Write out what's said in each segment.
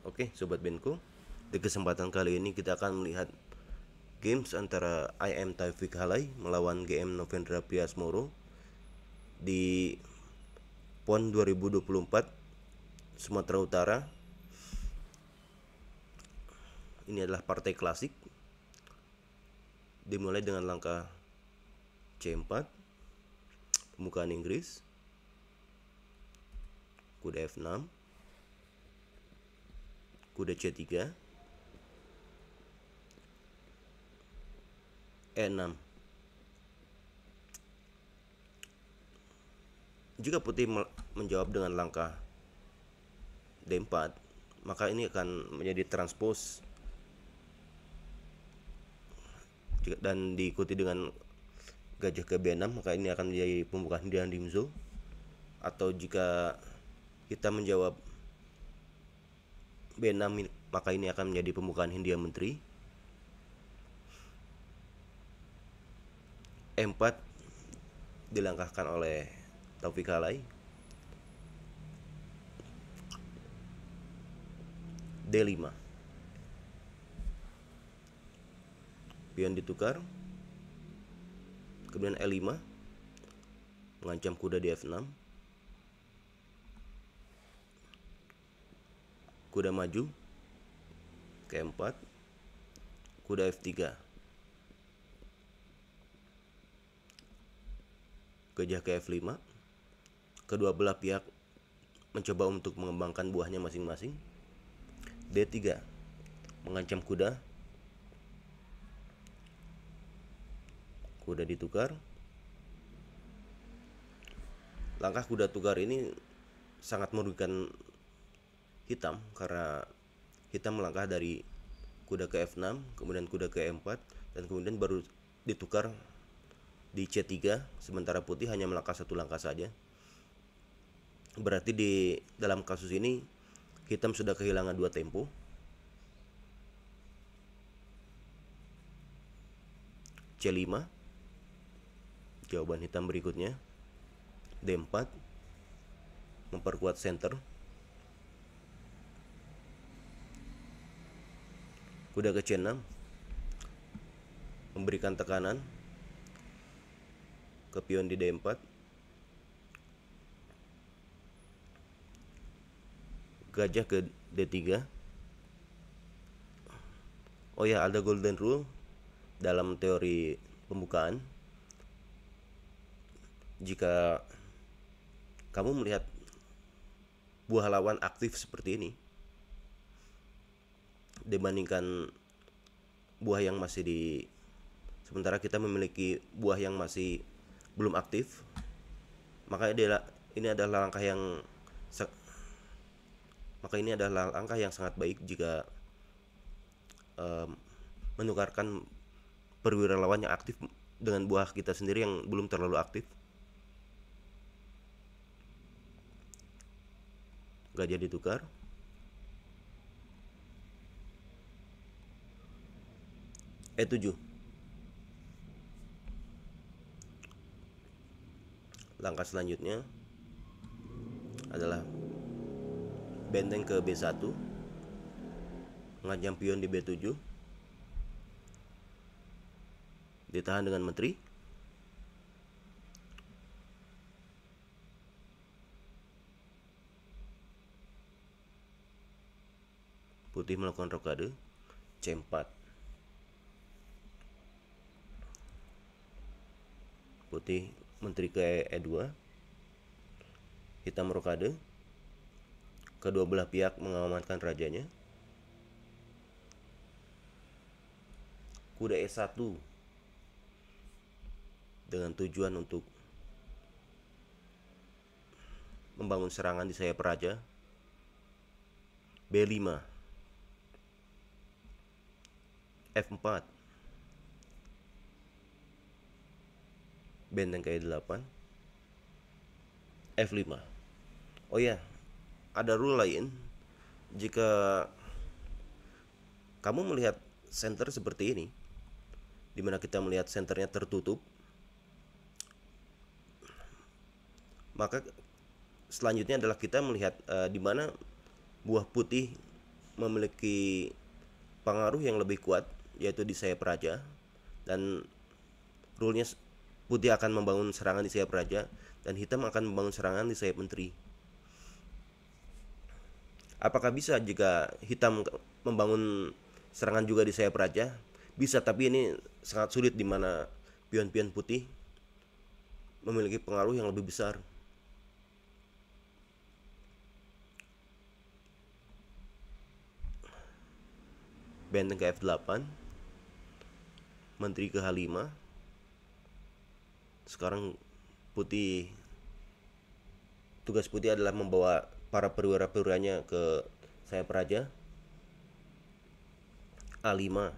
Oke, Sobat Benko, di kesempatan kali ini kita akan melihat games antara IM Taufik Halai melawan GM Novendra Priasmoro di PON 2024 Sumatera Utara. Ini adalah partai klasik, dimulai dengan langkah C4, pembukaan Inggris, kuda F6, kuda C3, E6. Jika putih menjawab dengan langkah D4, maka ini akan menjadi transpose dan diikuti dengan gajah ke B6, maka ini akan menjadi pembukaan Dian Dimzo. Atau jika kita menjawab B6, maka ini akan menjadi pembukaan Hindia Menteri. E4 dilangkahkan oleh Taufik Halai. D5, pion ditukar, kemudian E5 mengancam kuda di F6, kuda maju ke E4, kuda F3, gajah ke F5. Kedua belah pihak mencoba untuk mengembangkan buahnya masing-masing. D3 mengancam kuda, kuda ditukar. Langkah kuda tukar ini sangat merugikan hitam karena hitam melangkah dari kuda ke F6, kemudian kuda ke E4, dan kemudian baru ditukar di C3, sementara putih hanya melangkah satu langkah saja. Berarti di dalam kasus ini hitam sudah kehilangan 2 tempo. C5, jawaban hitam berikutnya. D4 memperkuat center. Kuda ke C6 memberikan tekanan ke pion di D4. Gajah ke D3. Oh ya, ada golden rule dalam teori pembukaan. Jika kamu melihat buah lawan aktif seperti ini dibandingkan buah yang masih di, sementara kita memiliki buah yang masih belum aktif, maka ini adalah langkah yang sangat baik jika menukarkan perwira lawan yang aktif dengan buah kita sendiri yang belum terlalu aktif. Gajah ditukar. E7. Langkah selanjutnya adalah benteng ke B1, mengancam pion di B7, ditahan dengan menteri. Putih melakukan rokade C4. Putih menteri ke E2, hitam rokade. Kedua belah pihak mengamankan rajanya. Kuda E1 dengan tujuan untuk membangun serangan di sayap raja. B5, F4, benteng ke E8, F5. Oh ya, ada rule lain. Jika kamu melihat center seperti ini, dimana kita melihat senternya tertutup, maka selanjutnya adalah kita melihat di mana buah putih memiliki pengaruh yang lebih kuat, yaitu di sayap raja, dan rule-nya putih akan membangun serangan di sayap raja dan hitam akan membangun serangan di sayap menteri. Apakah bisa jika hitam membangun serangan juga di sayap raja? Bisa, tapi ini sangat sulit di mana pion-pion putih memiliki pengaruh yang lebih besar. Benteng ke F8, menteri ke H5. Sekarang putih, tugas putih adalah membawa para perwira-perwiranya ke sayap raja. A5,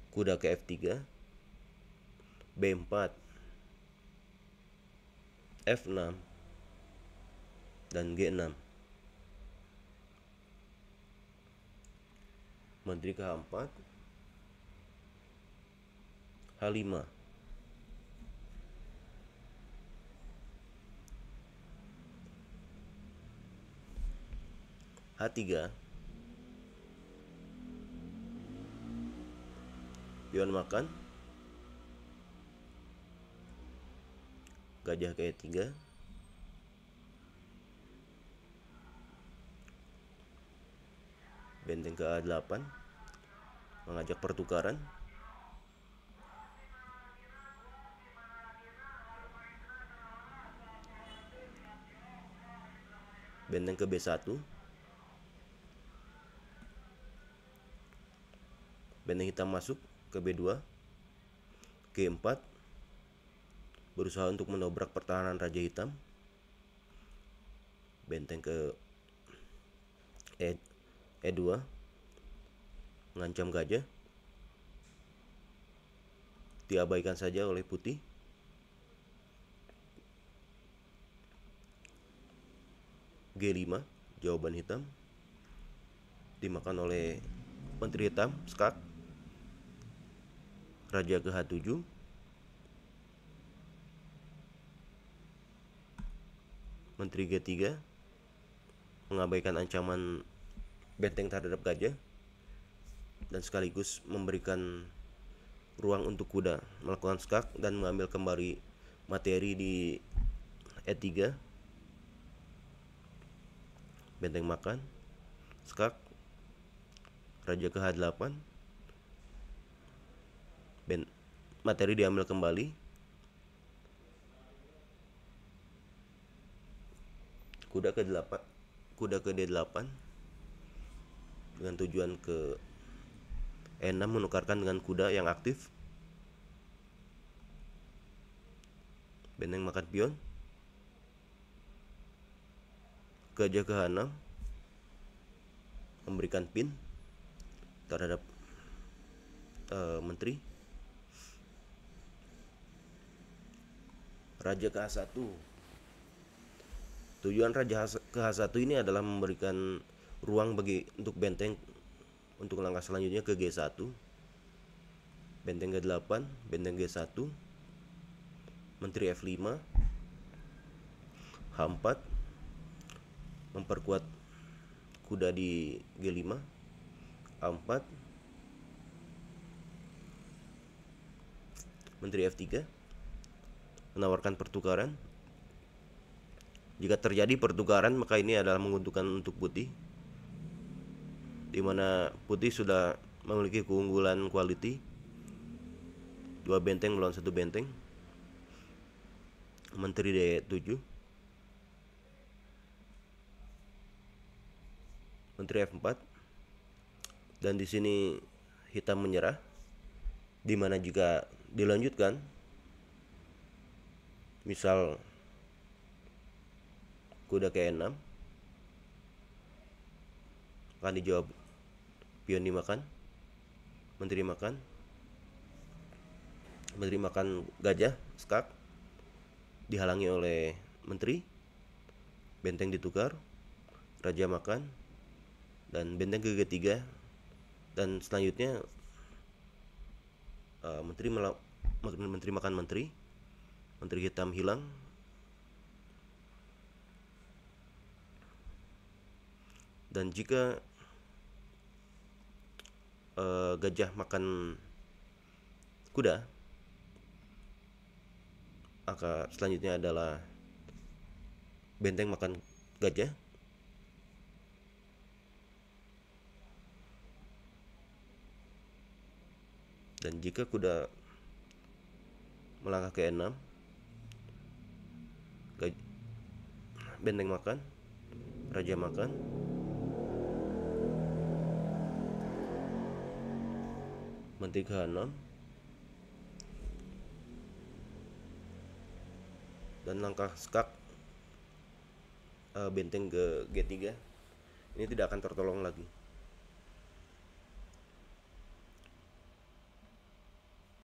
kuda ke F3, B4, F6, dan G6. Menteri ke H4, H5, H3, pion makan, gajah ke E3, benteng ke A8, mengajak pertukaran, benteng ke B1, benteng hitam masuk ke B2, G4, berusaha untuk menobrak pertahanan raja hitam, benteng ke E2, mengancam gajah, diabaikan saja oleh putih. G5, jawaban hitam, dimakan oleh menteri hitam, skak. Raja ke H7, menteri G3, mengabaikan ancaman benteng terhadap gajah dan sekaligus memberikan ruang untuk kuda melakukan skak dan mengambil kembali materi di E3. Benteng makan, skak, raja ke H8, materi diambil kembali, kuda ke D8 dengan tujuan ke E6 menukarkan dengan kuda yang aktif. Benteng makan pion, gajah ke H6, memberikan pin terhadap menteri. Raja ke H1. Tujuan raja ke H1 ini adalah memberikan ruang untuk benteng untuk langkah selanjutnya ke G1. Benteng G8, benteng G1, menteri F5, H4, memperkuat kuda di G5, A4, menteri F3, menawarkan pertukaran. Jika terjadi pertukaran maka ini adalah menguntungkan untuk putih, di mana putih sudah memiliki keunggulan quality 2 benteng melawan 1 benteng. Menteri D7, menteri F4, dan di sini hitam menyerah, di mana jika dilanjutkan misal kuda ke E6 akan dijawab pion dimakan, menteri makan gajah, skak, dihalangi oleh menteri, benteng ditukar, raja makan, dan benteng ke G3, dan selanjutnya menteri makan menteri hitam hilang, Dan jika gajah makan kuda, maka selanjutnya adalah benteng makan gajah. Dan jika kuda melangkah ke E6, benteng makan, raja makan, menteri ke H6, dan langkah skak benteng ke G3, ini tidak akan tertolong lagi.